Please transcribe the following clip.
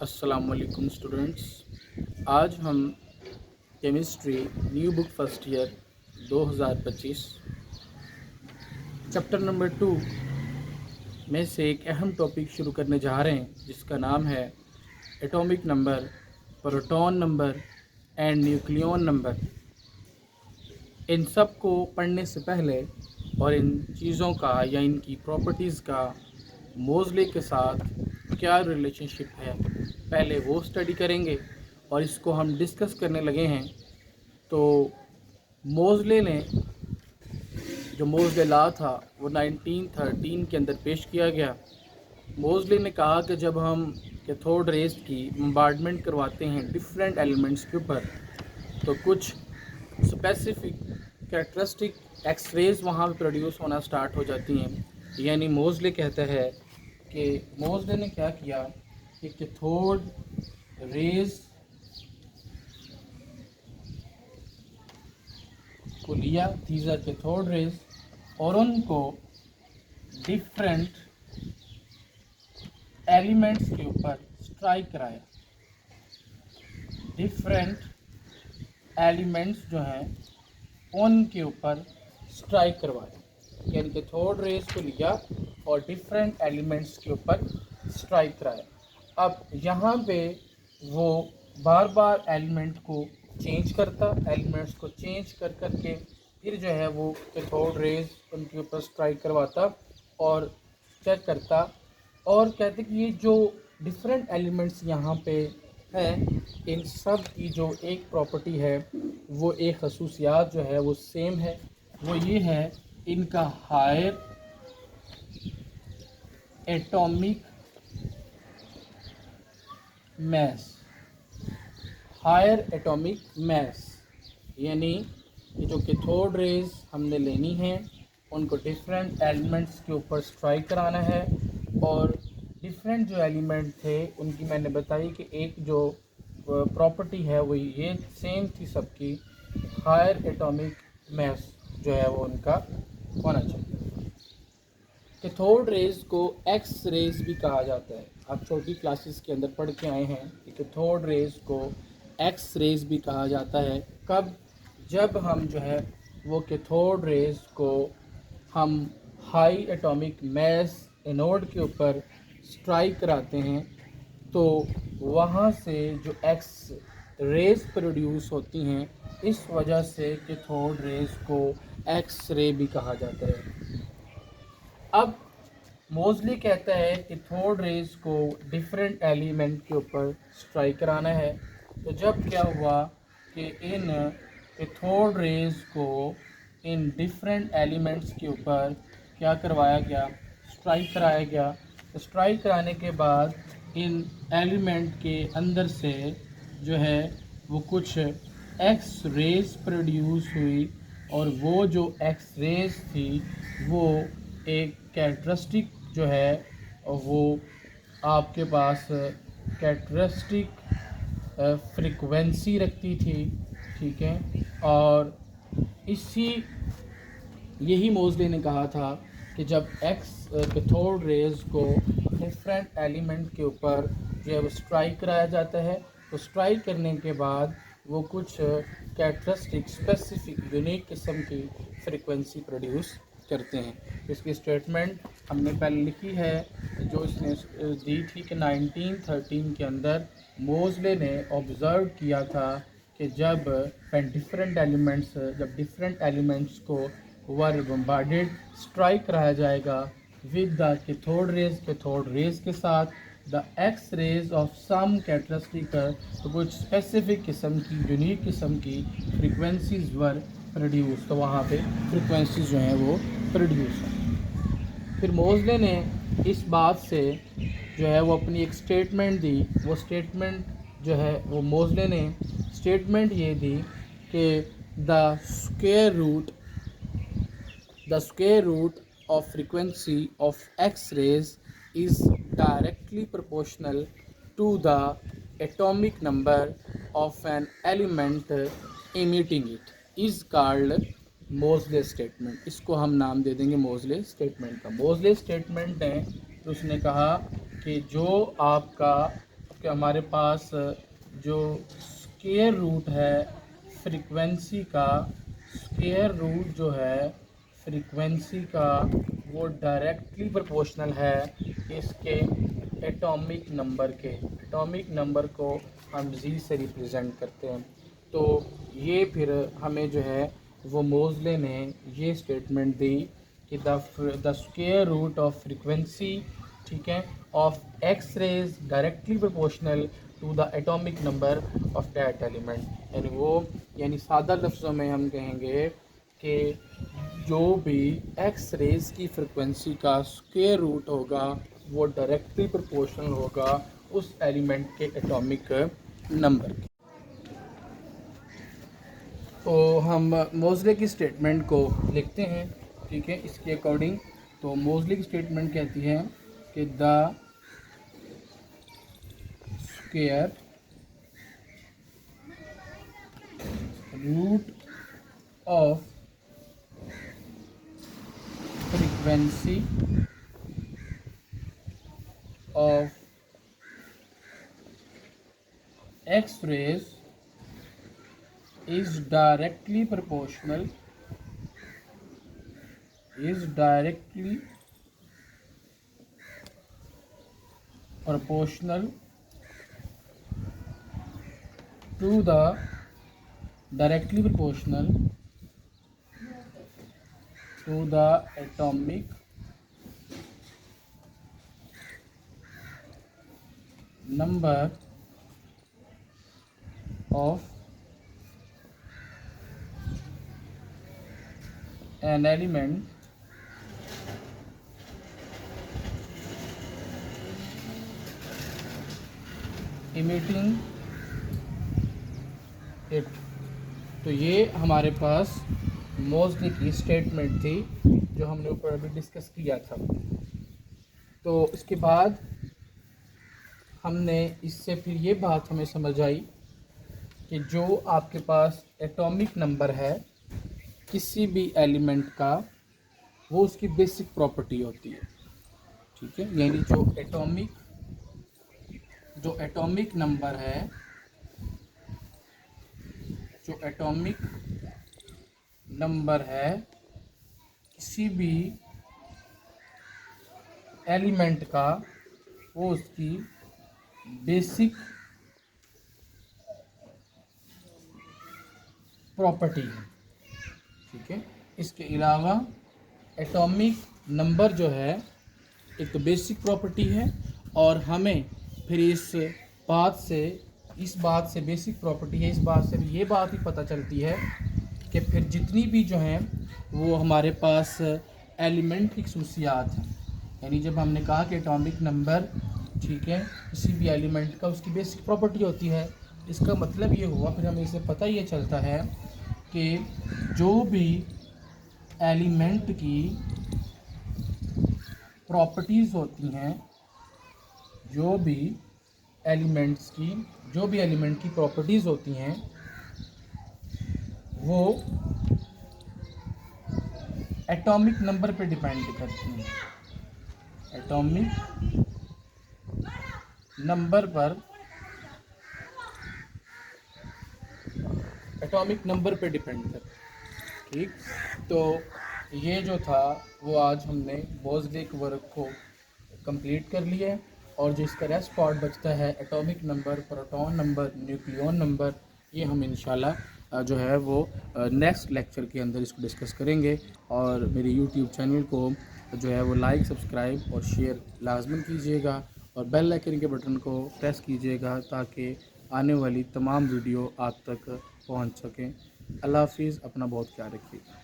अस्सलामुअलैकुम स्टूडेंट्स। आज हम chemistry new book first year 2025 chapter number 2 में से एक अहम टॉपिक शुरू करने जा रहे हैं जिसका नाम है atomic number, proton number and nucleon number. इन सब को पढ़ने से पहले और इन चीज़ों का या इनकी प्रॉपर्टीज़ का मोज़ले के साथ क्या रिलेशनशिप है पहले वो स्टडी करेंगे और इसको हम डिस्कस करने लगे हैं। तो मोज़ले ने जो मोज़ले लॉ था वो 1913 के अंदर पेश किया गया। मोज़ले ने कहा कि जब हम कैथोड रेज की बम्बार्डमेंट करवाते हैं डिफरेंट एलिमेंट्स के ऊपर तो कुछ स्पेसिफिक कैरेक्टरिस्टिक एक्स रेज वहाँ पर प्रोड्यूस होना स्टार्ट हो जाती हैं। यानी मोज़ले कहता है कि मोज़ले ने क्या किया कि कैथोड रेज को लिया, दीज आर कैथोड रेज, और उनको डिफरेंट एलिमेंट्स के ऊपर स्ट्राइक कराया। डिफरेंट एलिमेंट्स जो हैं उनके ऊपर स्ट्राइक करवाया, यानी कैथोड रेज को लिया और डिफरेंट एलिमेंट्स के ऊपर स्ट्राइक कराया। अब यहाँ पे वो बार बार एलिमेंट को चेंज करता, एलिमेंट्स को चेंज कर करके फिर जो है वो कैथोड रेज उनके ऊपर स्ट्राइक करवाता और चेक करता और कहते कि ये जो डिफरेंट एलिमेंट्स यहाँ पे हैं इन सब की जो एक प्रॉपर्टी है वो एक खसूसियात जो है वो सेम है। वो ये है इनका higher atomic mass. Higher atomic mass यानी ये जो कैथोड रेज हमने लेनी है उनको डिफरेंट एलिमेंट्स के ऊपर स्ट्राइक कराना है और डिफरेंट जो एलिमेंट थे उनकी मैंने बताई कि एक जो प्रॉपर्टी है वो ये सेम थी सबकी, हायर एटॉमिक मास जो है वो उनका होना चाहिए। कैथोड रेज को एक्स रेज भी कहा जाता है। आप छोटी क्लासेस के अंदर पढ़ के आए हैं कि कैथोड रेज को एक्स रेज भी कहा जाता है। कब? जब हम जो है वो कैथोड रेज को हम हाई एटॉमिक मास एनोड के ऊपर स्ट्राइक कराते हैं तो वहाँ से जो एक्स रेज प्रोड्यूस होती हैं, इस वजह से कैथोड रेज को एक्स रे भी कहा जाता है। अब मोज़ले कहता है कि कैथोड रेज को डिफरेंट एलिमेंट के ऊपर स्ट्राइक कराना है। तो जब क्या हुआ कि इन कैथोड रेज को इन डिफरेंट एलिमेंट्स के ऊपर क्या करवाया गया, स्ट्राइक कराया गया। स्ट्राइक कराने के बाद इन एलिमेंट के अंदर से जो है वो कुछ एक्स रेज प्रोड्यूस हुई और वो जो एक्स रेज थी वो एक कैरेक्टरिस्टिक जो है वो आपके पास कैरेक्टरिस्टिक फ्रीक्वेंसी रखती थी, ठीक है। और यही मोज़ले ने कहा था कि जब एक्स कैथोड रेज को डिफरेंट एलिमेंट के ऊपर जो है वो स्ट्राइक कराया जाता है तो स्ट्राइक करने के बाद वो कुछ कैरेक्टरिस्टिक स्पेसिफिक यूनिक किस्म की फ्रीक्वेंसी प्रोड्यूस करते हैं। इसकी स्टेटमेंट हमने पहले लिखी है जो इसने दी थी कि 1913 के अंदर मोज़ले ने ऑब्ज़र्व किया था कि जब डिफरेंट एलिमेंट्स को वर बम्बार्डेड स्ट्राइक कराया जाएगा विद द कैथोड रेज के साथ the X rays of some characteristic, तो कुछ स्पेसिफिक किस्म की यूनिक किस्म की फ्रीक्वेंसीज वर प्रोड्यूस, तो वहाँ पे फ्रीक्वेंसीज जो हैं वो प्रोड्यूस हैं। फिर मोज़ले ने इस बात से जो है वो अपनी एक स्टेटमेंट दी। वो स्टेटमेंट जो है वो मोज़ले ने स्टेटमेंट ये दी कि the square root of frequency of X-rays is directly proportional to the atomic number of an element emitting it is called Moseley statement. इसको हम नाम दे देंगे मोज़ले स्टेटमेंट का। मोज़ले स्टेटमेंट है तो उसने कहा कि जो आपका उसके हमारे पास जो स्क्वायर रूट है फ्रीक्वेंसी का, स्क्वायर रूट जो है फ्रीक्वेंसी का वो डायरेक्टली प्रोपोर्शनल है इसके एटॉमिक नंबर के। एटॉमिक नंबर को हम जी से रिप्रेजेंट करते हैं। तो ये फिर हमें जो है वो मोज़ले ने ये स्टेटमेंट दी कि the square root of frequency, ठीक है, of X rays directly proportional to the atomic number of that element. यानी वो, यानी सादा लफ्ज़ों में हम कहेंगे कि जो भी एक्स रेज की फ्रिक्वेंसी का स्क्वायर रूट होगा वो डायरेक्टली प्रोपोर्शनल होगा उस एलिमेंट के एटॉमिक नंबर के। तो हम मोज़ले की स्टेटमेंट को लिखते हैं, ठीक है, इसके अकॉर्डिंग। तो मोज़ले की स्टेटमेंट कहती है कि the square root of frequency of X rays is directly proportional to the directly proportional to the atomic number of an element emitting it। तो ये हमारे पास मोज़ले की स्टेटमेंट थी जो हमने ऊपर अभी डिस्कस किया था। तो इसके बाद हमने इससे फिर ये बात हमें समझ आई कि जो आपके पास एटॉमिक नंबर है किसी भी एलिमेंट का, वो उसकी बेसिक प्रॉपर्टी होती है, ठीक है। यानी जो एटॉमिक नंबर है, जो एटॉमिक नंबर है किसी भी एलिमेंट का, वो उसकी बेसिक प्रॉपर्टी है, ठीक है। इसके अलावा एटॉमिक नंबर जो है एक तो बेसिक प्रॉपर्टी है, और हमें फिर इस बात से बेसिक प्रॉपर्टी है, इस बात से भी ये बात ही पता चलती है कि फिर जितनी भी जो हैं वो हमारे पास एलिमेंट की खसूसियात हैं। यानी जब हमने कहा कि एटॉमिक नंबर, ठीक है, किसी भी एलिमेंट का उसकी बेसिक प्रॉपर्टी होती है, इसका मतलब ये हुआ, फिर हमें इससे पता ये चलता है कि जो भी एलिमेंट की प्रॉपर्टीज़ होती हैं, जो भी एलिमेंट की प्रॉपर्टीज़ होती हैं वो एटॉमिक नंबर पे डिपेंड करती हैं। एटॉमिक नंबर पे डिपेंड करती है, ठीक। तो ये जो था वो आज हमने मोज़ले के वर्क को कंप्लीट कर लिया है, और जो इसका रेस्ट पार्ट बचता है atomic number, proton number, nucleon number, ये हम इंशाल्लाह जो है वो नेक्स्ट लेक्चर के अंदर इसको डिस्कस करेंगे। और मेरे यूट्यूब चैनल को जो है वो लाइक, सब्सक्राइब और शेयर लाजमन कीजिएगा, और बेल आइकन के बटन को प्रेस कीजिएगा ताकि आने वाली तमाम वीडियो आप तक पहुंच सकें। अल्लाह हाफिज़, अपना बहुत ख्याल रखिएगा।